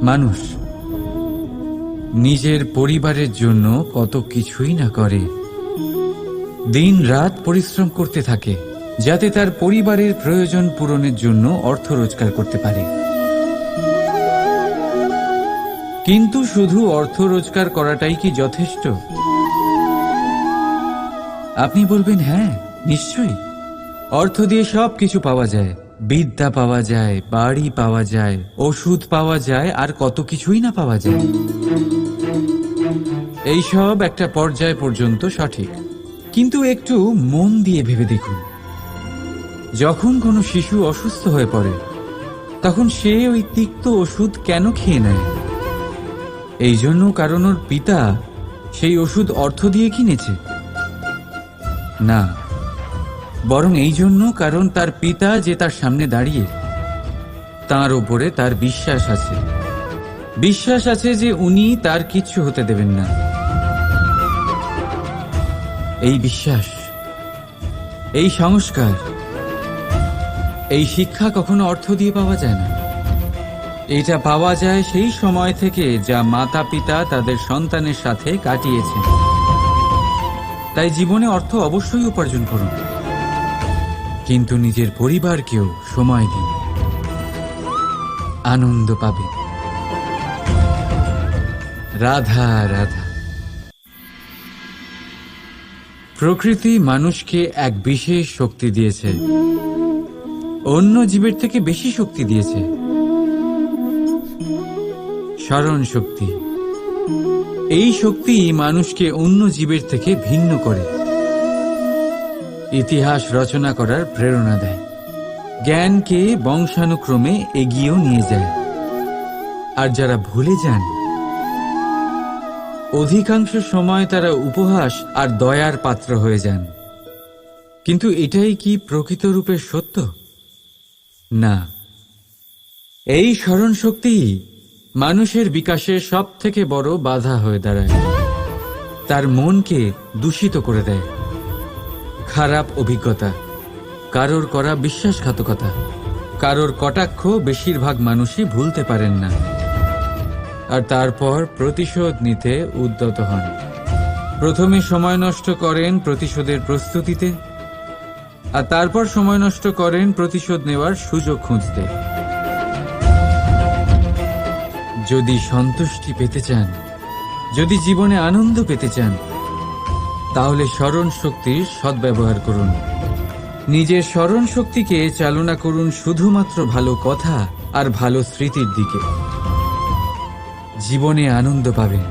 মানুষ নিজের পরিবারের জন্য কত কিছুই না করে, দিন রাত পরিশ্রম করতে থাকে যাতে তার পরিবারের প্রয়োজন পূরণের জন্য অর্থ রোজগার করতে পারে। কিন্তু শুধু অর্থ রোজগার করাটাই কি যথেষ্ট? আপনি বলবেন হ্যাঁ, নিশ্চয়ই। অর্থ দিয়ে সব কিছু পাওয়া যায়, বিদ্যা পাওয়া যায়, বাড়ি পাওয়া যায়, ওষুধ পাওয়া যায়, আর কত কিছুই না পাওয়া যায়। এই সব একটা পর্যায় পর্যন্ত সঠিক, কিন্তু একটু মন দিয়ে ভেবে দেখুন, যখন কোনো শিশু অসুস্থ হয়ে পড়ে তখন সে ওই তিক্ত ওষুধ কেন খেয়ে নেয়? এই জন্য কারণ ওর পিতা সেই ওষুধ অর্থ দিয়ে কিনেছে? না, বরং এই জন্য কারণ তার পিতা যে তার সামনে দাঁড়িয়ে, তার উপরে তার বিশ্বাস আছে। বিশ্বাস আছে যে উনি তার কিচ্ছু হতে দেবেন না। এই বিশ্বাস, এই সংস্কার, এই শিক্ষা কখনো অর্থ দিয়ে পাওয়া যায় না। এটা পাওয়া যায় সেই সময় থেকে যা মাতা পিতা তাদের সন্তানের সাথে কাটিয়েছেন। তাই জীবনে অর্থ অবশ্যই উপার্জন করুন, কিন্তু নিজের পরিবারকেও সময় দিন, আনন্দ পাবে। রাধা রাধা। প্রকৃতি মানুষকে এক বিশেষ শক্তি দিয়েছে, অন্য জীবের থেকে বেশি শক্তি দিয়েছে, স্মরণ শক্তি। এই শক্তি মানুষকে অন্য জীবের থেকে ভিন্ন করে, ইতিহাস রচনা করার প্রেরণা দেয়, জ্ঞানকে বংশানুক্রমে এগিয়েও নিয়ে যায়। আর যারা ভুলে যান, অধিকাংশ সময় তারা উপহাস আর দয়ার পাত্র হয়ে যান। কিন্তু এটাই কি প্রকৃত রূপে সত্য? না। এই স্মরণ শক্তি মানুষের বিকাশের সব থেকে বড় বাধা হয়ে দাঁড়ায়, তার মনকে দূষিত করে দেয়। খারাপ অভিজ্ঞতা, কারোর করা বিশ্বাসঘাতকতা, কারোর কটাক্ষ বেশিরভাগ মানুষই ভুলতে পারেন না, আর তারপর প্রতিশোধ নিতে উদ্যত হন। প্রথমে সময় নষ্ট করেন প্রতিশোধের প্রস্তুতিতে, আর তারপর সময় নষ্ট করেন প্রতিশোধ নেওয়ার সুযোগ খুঁজতে। যদি সন্তুষ্টি পেতে চান, যদি জীবনে আনন্দ পেতে চান, তাহলে স্মরণ শক্তির সদ্ব্যবহার করুন। নিজের স্মরণ শক্তিকে চালনা করুন শুধুমাত্র ভালো কথা আর ভালো স্মৃতির দিকে। জীবনে আনন্দ পাবেন।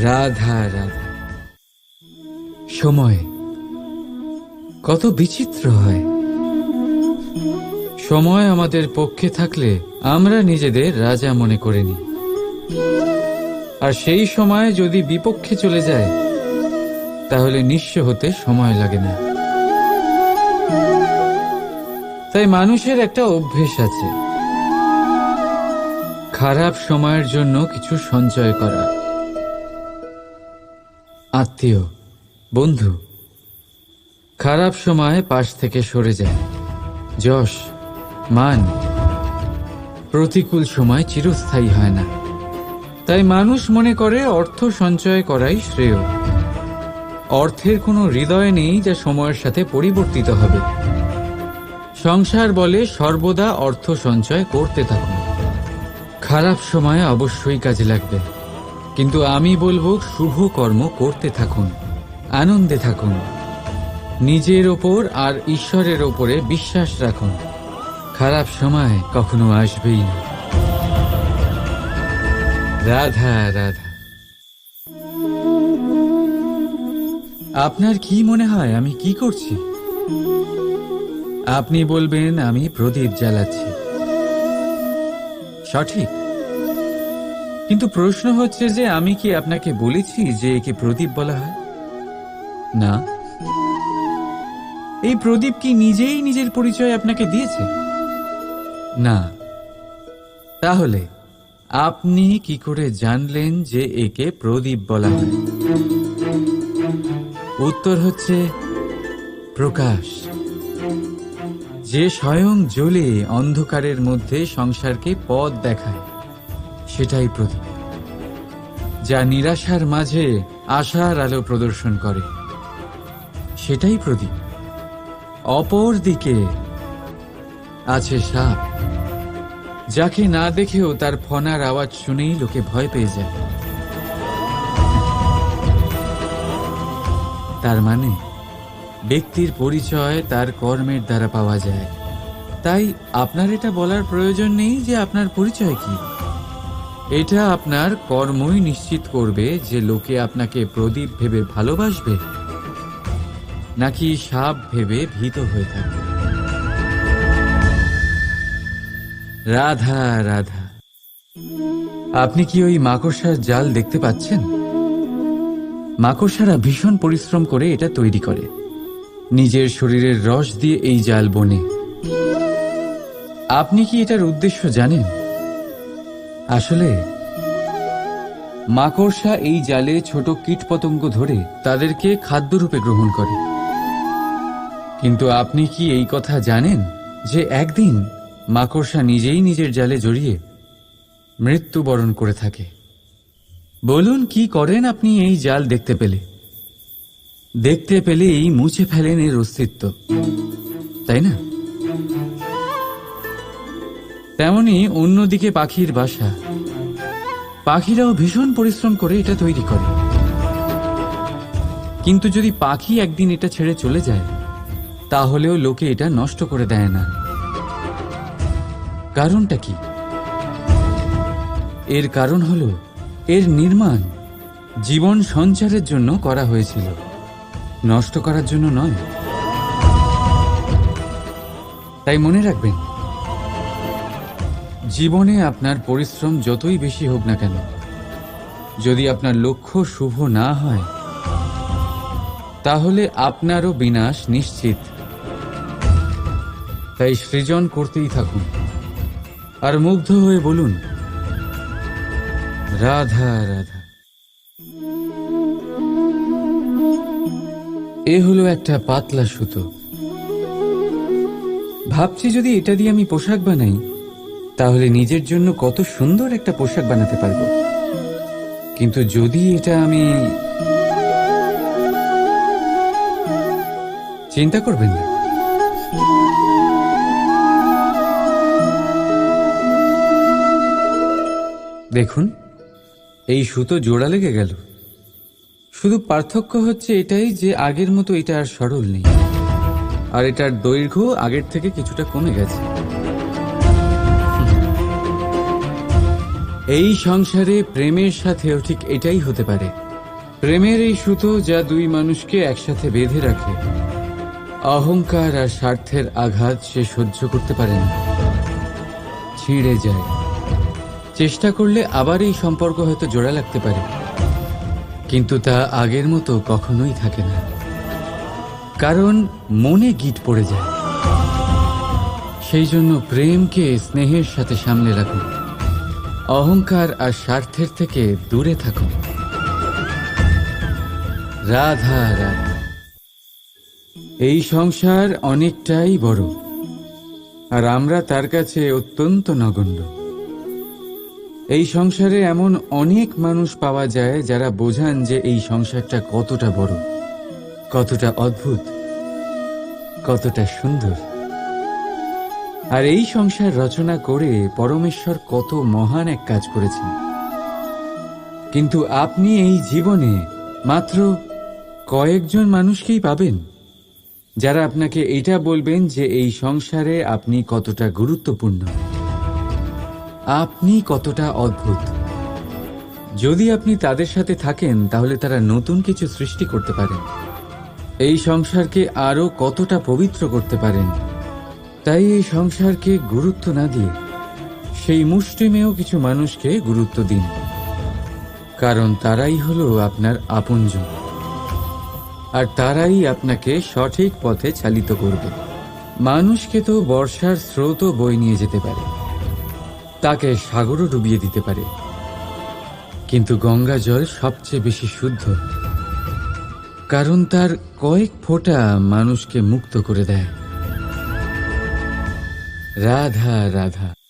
রাধা রাধা। সময় কত বিচিত্র হয়। সময় আমাদের পক্ষে থাকলে আমরা নিজেদের রাজা মনে করে নিই, আর সেই সময় যদি বিপক্ষে চলে যায় তাহলে নিঃস্ব হতে সময় লাগে না। তাই মানুষের একটা অভ্যেস আছে, খারাপ সময়ের জন্য কিছু সঞ্চয় করা। আত্মীয়, বন্ধু খারাপ সময় পাশ থেকে সরে যায়। যশ, মান প্রতিকূল সময় চিরস্থায়ী হয় না। তাই মানুষ মনে করে অর্থ সঞ্চয় করাই শ্রেয়। অর্থের কোনো হৃদয় নেই যা সময়ের সাথে পরিবর্তিত হবে। সংসার বলে সর্বদা অর্থ সঞ্চয় করতে থাকুন। খারাপ সময় অবশ্যই কাজে লাগবে, কিন্তু আমি বলবো শুভ কর্ম করতে থাকুন, আনন্দে থাকুন, নিজের ওপর আর ঈশ্বরের ওপরে বিশ্বাস রাখুন। খারাপ সময় কখনো আসবেই না। রাধা রাধা। আপনার কি মনে হয় আমি কি করছি? আপনি বলবেন আমি প্রদীপ জ্বালাচ্ছি। সঠিক, কিন্তু প্রশ্ন হচ্ছে যে আমি কি আপনাকে বলেছি যে একে প্রদীপ বলা হয়? না। এই প্রদীপ কি নিজেই নিজের পরিচয় আপনাকে দিয়েছে? না। তাহলে আপনি কি করে জানলেন যে একে প্রদীপ বলা হয়? উত্তর হচ্ছে প্রকাশ। যে স্বয়ং জ্বলে অন্ধকারের মধ্যে সংসারকে পথ দেখায়, সেটাই প্রদীপ। যা নিরাশার মাঝে আশার আলো প্রদর্শন করে, সেটাই প্রদীপ। অপর দিকে আছে সাপ, যাকে না দেখেও তার ফনার আওয়াজ শুনেই লোকে ভয় পেয়ে যায়। তার মানে ব্যক্তির পরিচয় তার কর্মের দ্বারা পাওয়া যায়। তাই আপনার এটা বলার প্রয়োজন নেই যে আপনার পরিচয় কি। এটা আপনার কর্মই নিশ্চিত করবে যে লোকে আপনাকে প্রদীপ ভেবে ভালোবাসবে নাকি সাপ ভেবে ভীত হয়ে থাকবে। রাধা রাধা। আপনি কি ওই মাকড়সার জাল দেখতে পাচ্ছেন? মাকড়সারা ভীষণ পরিশ্রম করে এটা তৈরি করে। নিজের শরীরের রস দিয়ে এই জাল বোনে। আপনি কি এটার উদ্দেশ্য জানেন? আসলে মাকড়সা এই জালে ছোট কীটপতঙ্গ ধরে তাদেরকে খাদ্যরূপে গ্রহণ করে। কিন্তু আপনি কি এই কথা জানেন যে একদিন মাকড়সা নিজেই নিজের জালে জড়িয়ে মৃত্যুবরণ করে থাকে? বলুন, কি করেন আপনি এই জাল দেখতে পেলে? দেখতে পেলেই মুছে ফেলেন এর অস্তিত্ব, তাই না? তেমনি অন্যদিকে পাখির বাসা। পাখিরাও ভীষণ পরিশ্রম করে এটা তৈরি করে। কিন্তু যদি পাখি একদিন এটা ছেড়ে চলে যায়, তাহলেও লোকে এটা নষ্ট করে দেয় না। কারণটা কি? এর কারণ হলো এর নির্মাণ জীবন সঞ্চারের জন্য করা হয়েছিল, নষ্ট করার জন্য নয়। তাই মনে রাখবেন, জীবনে আপনার পরিশ্রম যতই বেশি হোক না কেন, যদি আপনার লক্ষ্য শুভ না হয়, তাহলে আপনারও বিনাশ নিশ্চিত। তাই সৃজন করতেই থাকুন আর মুগ্ধ হয়ে বলুন, রাধা রাধা। এ হলো একটা পাতলা সুতো। ভাবছি যদি এটা দিয়ে আমি পোশাক বানাই, তাহলে নিজের জন্য কত সুন্দর একটা পোশাক বানাতে পারবো। কিন্তু যদি এটা আমি... চিন্তা করবেন না, দেখুন এই সুতো জোড়া লেগে গেল। শুধু পার্থক্য হচ্ছে এটাই যে আগের মতো এটা আর সরল নেই, আর এটার দৈর্ঘ্য আগের থেকে কিছুটা কমে গেছে। এই সংসারে প্রেমের সাথেও ঠিক এটাই হতে পারে। প্রেমের এই সুতো যা দুই মানুষকে একসাথে বেঁধে রাখে, অহংকার আর স্বার্থের আঘাত সে সহ্য করতে পারে না, ছিঁড়ে যায়। চেষ্টা করলে আবার এই সম্পর্ক হয়তো জোড়া লাগতে পারে, কিন্তু তা আগের মতো কখনোই থাকে না, কারণ মনে গিট পড়ে যায়। সেই জন্য প্রেমকে স্নেহের সাথে সামলে রাখুন, অহংকার আর স্বার্থের থেকে দূরে থাকুন। রাধা রাধা। এই সংসার অনেকটাই বড়, আর আমরা তার কাছে অত্যন্ত নগণ্য। এই সংসারে এমন অনেক মানুষ পাওয়া যায় যারা বোঝান যে এই সংসারটা কতটা বড়, কতটা অদ্ভুত, কতটা সুন্দর। আর এই সংসার রচনা করে পরমেশ্বর কত মহান এক কাজ করেছেন। কিন্তু আপনি এই জীবনে মাত্র কয়েকজন মানুষকেই পাবেন যারা আপনাকে এটা বলবেন যে এই সংসারে আপনি কতটা গুরুত্বপূর্ণ, আপনি কতটা অদ্ভুত। যদি আপনি তাদের সাথে থাকেন, তাহলে তারা নতুন কিছু সৃষ্টি করতে পারেন, এই সংসারকে আরো কতটা পবিত্র করতে পারেন। তাই এই সংসারকে গুরুত্ব না দিয়ে সেই মুষ্টিমেয় কিছু মানুষকে গুরুত্ব দিন, কারণ তারাই হলো আপনার আপনজন, আর তারাই আপনাকে সঠিক পথে চালিত করবে। মানুষকে তো বর্ষার স্রোতও বয়ে নিয়ে যেতে পারে, তাকে সাগরও ডুবিয়ে দিতে পারে, কিন্তু গঙ্গা জল সবচেয়ে বেশি শুদ্ধ, কারণ তার কয়েক ফোঁটা মানুষকে মুক্ত করে দেয়। রাধা রাধা।